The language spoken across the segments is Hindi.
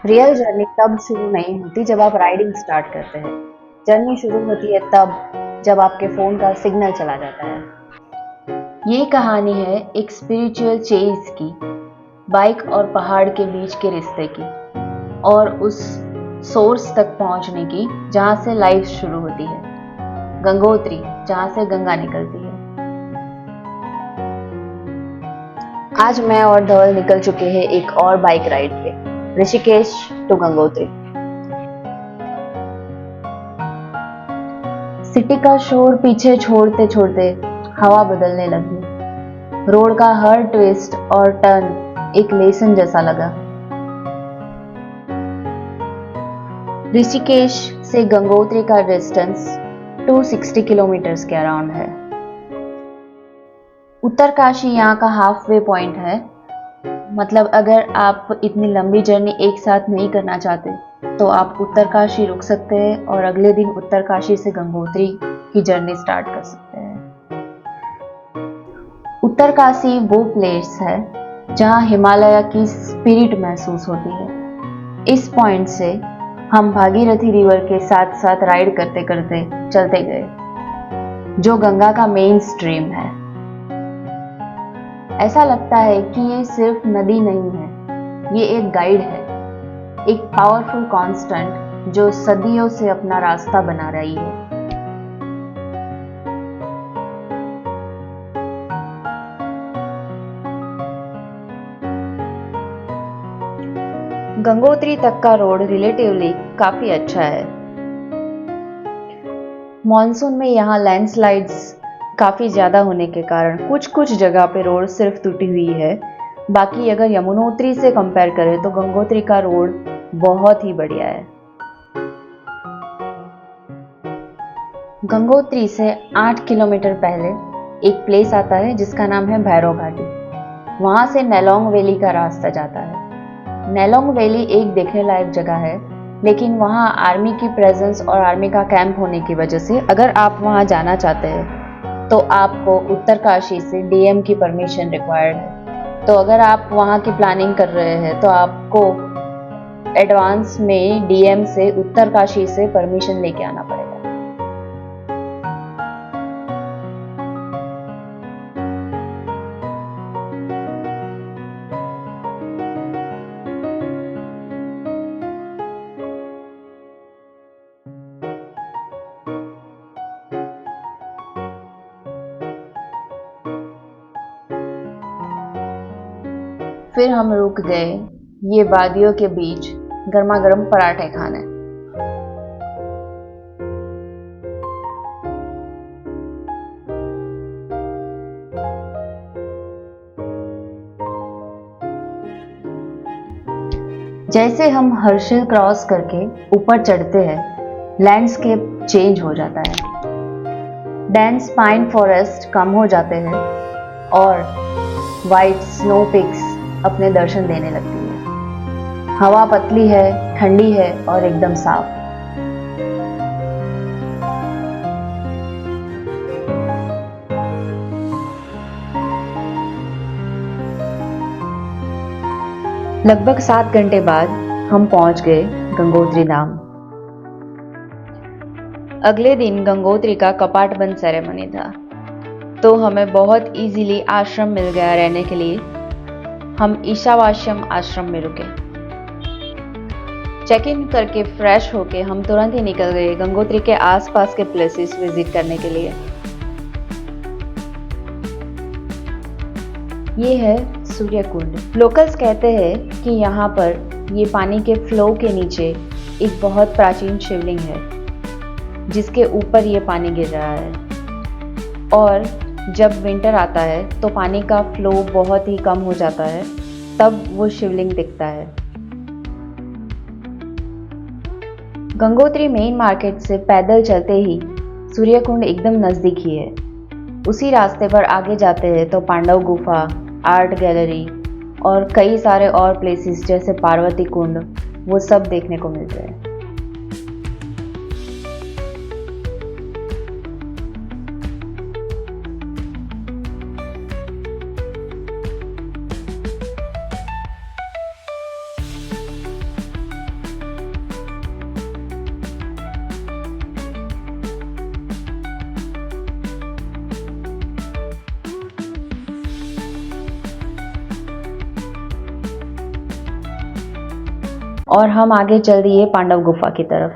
रियल जर्नी तब शुरू नहीं होती जब आप राइडिंग स्टार्ट करते हैं। जर्नी शुरू होती है तब जब आपके फोन का सिग्नल चला जाता है। ये कहानी है एक स्पिरिचुअल चेज की, बाइक और पहाड़ के बीच के रिश्ते की, और उस सोर्स तक पहुंचने की जहां से लाइफ शुरू होती है, गंगोत्री, जहां से गंगा निकलती है। आज मैं और धवल निकल चुके हैं एक और बाइक राइड पे, ऋषिकेश टू गंगोत्री। सिटी का शोर पीछे छोड़ते छोड़ते हवा बदलने लगी। रोड का हर ट्विस्ट और टर्न एक लेसन जैसा लगा। ऋषिकेश से गंगोत्री का डिस्टेंस 260 किलोमीटर्स के अराउंड है। उत्तरकाशी यहाँ का हाफ वे पॉइंट है। मतलब अगर आप इतनी लंबी जर्नी एक साथ नहीं करना चाहते तो आप उत्तरकाशी रुक सकते हैं और अगले दिन उत्तरकाशी से गंगोत्री की जर्नी स्टार्ट कर सकते हैं। उत्तरकाशी वो प्लेस है जहाँ हिमालय की स्पिरिट महसूस होती है। इस पॉइंट से हम भागीरथी रिवर के साथ साथ राइड करते करते चलते गए, जो गंगा का मेन स्ट्रीम है। ऐसा लगता है कि ये सिर्फ नदी नहीं है, ये एक गाइड है, एक पावरफुल कांस्टेंट जो सदियों से अपना रास्ता बना रही है। गंगोत्री तक का रोड रिलेटिवली काफी अच्छा है। मॉनसून में यहाँ लैंडस्लाइड्स काफी ज्यादा होने के कारण कुछ कुछ जगह पे रोड सिर्फ टूटी हुई है। बाकी अगर यमुनोत्री से कंपेयर करें तो गंगोत्री का रोड बहुत ही बढ़िया है। गंगोत्री से 8 किलोमीटर पहले एक प्लेस आता है जिसका नाम है भैरव घाटी। वहां से नेलोंग वैली का रास्ता जाता है। नेलोंग वैली एक देखने लायक जगह है, लेकिन वहां आर्मी की प्रेजेंस और आर्मी का कैंप होने की वजह से अगर आप वहां जाना चाहते हैं तो आपको उत्तरकाशी से डीएम की परमिशन रिक्वायर्ड है। तो अगर आप वहां की प्लानिंग कर रहे हैं तो आपको एडवांस में डीएम से उत्तरकाशी से परमिशन लेके आना पड़ेगा। फिर हम रुक गए ये वादियों के बीच गर्मा गर्म पराठे खाने। जैसे हम हर्षिल क्रॉस करके ऊपर चढ़ते हैं, लैंडस्केप चेंज हो जाता है। डेंस पाइन फॉरेस्ट कम हो जाते हैं और वाइट स्नो पिक्स अपने दर्शन देने लगती है। हवा पतली है, ठंडी है और एकदम साफ। लगभग 7 घंटे बाद हम पहुंच गए गंगोत्री धाम। अगले दिन गंगोत्री का कपाट बंद सेरेमनी था, तो हमें बहुत इजीली आश्रम मिल गया रहने के लिए। हम ईशावास्यम आश्रम में रुके। चेक इन करके फ्रेश होके हम तुरंत ही निकल गए गंगोत्री के आसपास के प्लेसेस विजिट करने के लिए। ये है सूर्य कुंड। लोकल्स कहते हैं कि यहाँ पर ये पानी के फ्लो के नीचे एक बहुत प्राचीन शिवलिंग है, जिसके ऊपर ये पानी गिर रहा है। और जब विंटर आता है तो पानी का फ्लो बहुत ही कम हो जाता है, तब वो शिवलिंग दिखता है। गंगोत्री मेन मार्केट से पैदल चलते ही सूर्यकुंड एकदम नजदीक ही है। उसी रास्ते पर आगे जाते हैं तो पांडव गुफा, आर्ट गैलरी और कई सारे और प्लेसेस जैसे पार्वती कुंड, वो सब देखने को मिलते हैं। और हम आगे चल दिए पांडव गुफा की तरफ।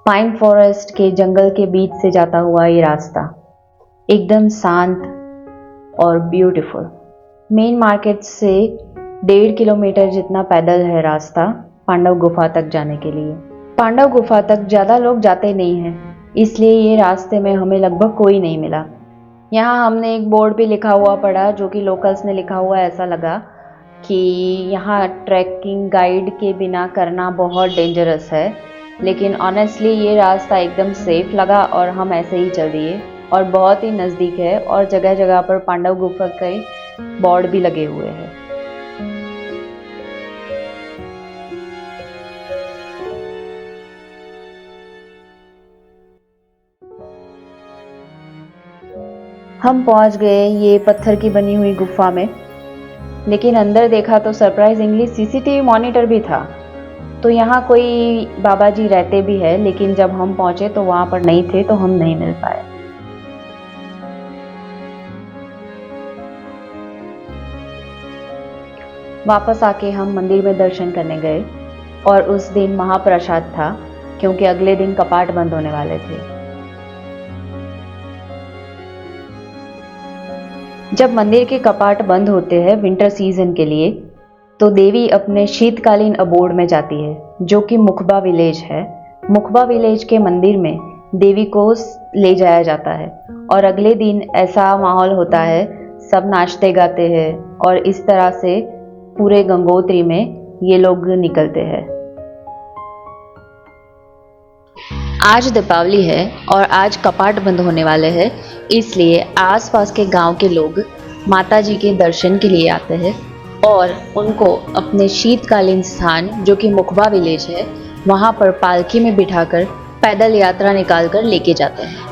पाइन फॉरेस्ट के जंगल के बीच से जाता हुआ ये रास्ता एकदम शांत और ब्यूटीफुल। मेन मार्केट से 1.5 किलोमीटर जितना पैदल है रास्ता पांडव गुफा तक जाने के लिए। पांडव गुफा तक ज़्यादा लोग जाते नहीं हैं, इसलिए ये रास्ते में हमें लगभग कोई नहीं मिला। यहाँ हमने एक बोर्ड भी लिखा हुआ पढ़ा जो कि लोकल्स ने लिखा हुआ, ऐसा लगा कि यहाँ ट्रैकिंग गाइड के बिना करना बहुत डेंजरस है, लेकिन ऑनेस्टली ये रास्ता एकदम सेफ लगा और हम ऐसे ही चल दिए और बहुत ही नज़दीक है और जगह जगह पर पांडव गुफा के बोर्ड भी लगे हुए हैं। हम पहुंच गए ये पत्थर की बनी हुई गुफा में, लेकिन अंदर देखा तो सरप्राइजिंगली सीसीटीवी मॉनिटर भी था। तो यहाँ कोई बाबा जी रहते भी है, लेकिन जब हम पहुंचे तो वहाँ पर नहीं थे, तो हम नहीं मिल पाए। वापस आके हम मंदिर में दर्शन करने गए और उस दिन महाप्रसाद था क्योंकि अगले दिन कपाट बंद होने वाले थे। जब मंदिर के कपाट बंद होते हैं विंटर सीजन के लिए, तो देवी अपने शीतकालीन अबोर्ड में जाती है जो कि मुखबा विलेज है। मुखबा विलेज के मंदिर में देवी को ले जाया जाता है और अगले दिन ऐसा माहौल होता है, सब नाचते गाते हैं और इस तरह से पूरे गंगोत्री में ये लोग निकलते हैं। आज दीपावली है और आज कपाट बंद होने वाले हैं, इसलिए आसपास के गांव के लोग माता जी के दर्शन के लिए आते हैं और उनको अपने शीतकालीन स्थान जो कि मुखबा विलेज है वहां पर पालकी में बिठाकर पैदल यात्रा निकालकर लेके जाते हैं।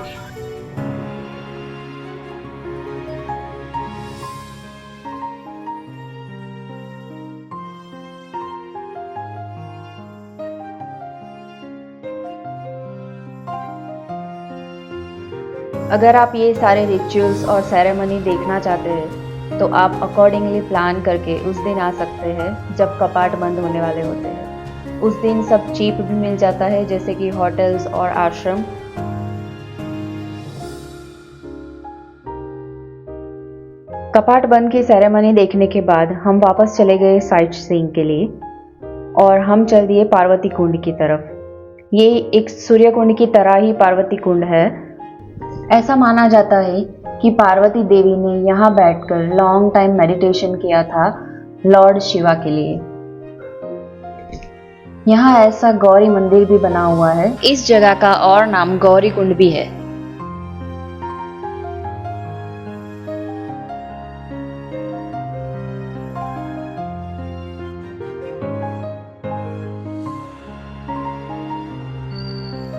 अगर आप ये सारे रिचुअल्स और सेरेमनी देखना चाहते हैं तो आप अकॉर्डिंगली प्लान करके उस दिन आ सकते हैं जब कपाट बंद होने वाले होते हैं। उस दिन सब चीप भी मिल जाता है, जैसे कि होटल्स और आश्रम। कपाट बंद की सेरेमनी देखने के बाद हम वापस चले गए साइट सीइंग के लिए और हम चल दिए पार्वती कुंड की तरफ। ये एक सूर्य कुंड की तरह ही पार्वती कुंड है। ऐसा माना जाता है कि पार्वती देवी ने यहाँ बैठकर लॉन्ग टाइम मेडिटेशन किया था लॉर्ड शिवा के लिए। यहाँ ऐसा गौरी मंदिर भी बना हुआ है। इस जगह का और नाम गौरी कुंड भी है।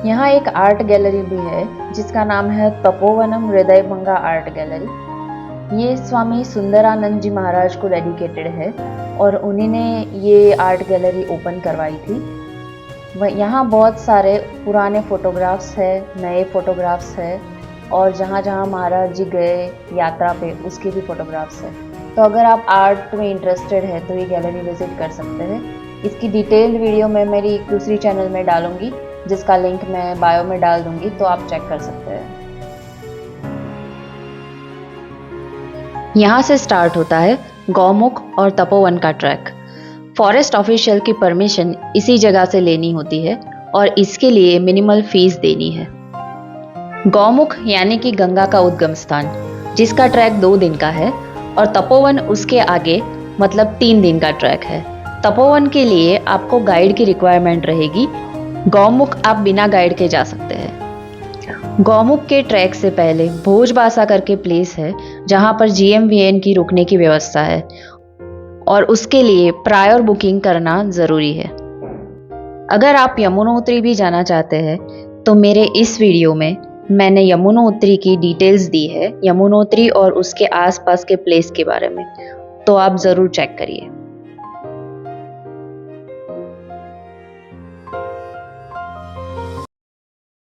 यहाँ एक आर्ट गैलरी भी है जिसका नाम है तपोवनम हृदयभंगा आर्ट गैलरी। ये स्वामी सुंदरानंद जी महाराज को डेडिकेटेड है और उन्हीं ने ये आर्ट गैलरी ओपन करवाई थी। यहाँ बहुत सारे पुराने फोटोग्राफ्स है, नए फोटोग्राफ्स है और जहाँ जहाँ महाराज जी गए यात्रा पे उसके भी फोटोग्राफ्स है। तो अगर आप आर्ट में इंटरेस्टेड है तो ये गैलरी विजिट कर सकते हैं। इसकी डिटेल्ड वीडियो मैं मेरी दूसरी चैनल में डालूंगी, जिसका लिंक मैं बायो में डाल दूंगी, तो आप चेक कर सकते हैं। यहाँ से स्टार्ट होता है गौमुख और तपोवन का ट्रैक। फॉरेस्ट ऑफिशियल की परमिशन इसी जगह से लेनी होती है और इसके लिए मिनिमल फीस देनी है। गौमुख यानी कि गंगा का उद्गम स्थान, जिसका ट्रैक 2 दिन का है और तपोवन उसके आगे मतलब 3 दिन का ट्रैक है। तपोवन के लिए आपको गाइड की रिक्वायरमेंट रहेगी। गौमुख आप बिना गाइड के जा सकते हैं। गौमुख के ट्रैक से पहले भोजबासा करके प्लेस है जहां पर GMVN की रुकने की व्यवस्था है और उसके लिए प्रायर बुकिंग करना ज़रूरी है। अगर आप यमुनोत्री भी जाना चाहते हैं तो मेरे इस वीडियो में मैंने यमुनोत्री की डिटेल्स दी है, यमुनोत्री और उसके आसपास के प्लेस के बारे में, तो आप ज़रूर चेक करिए।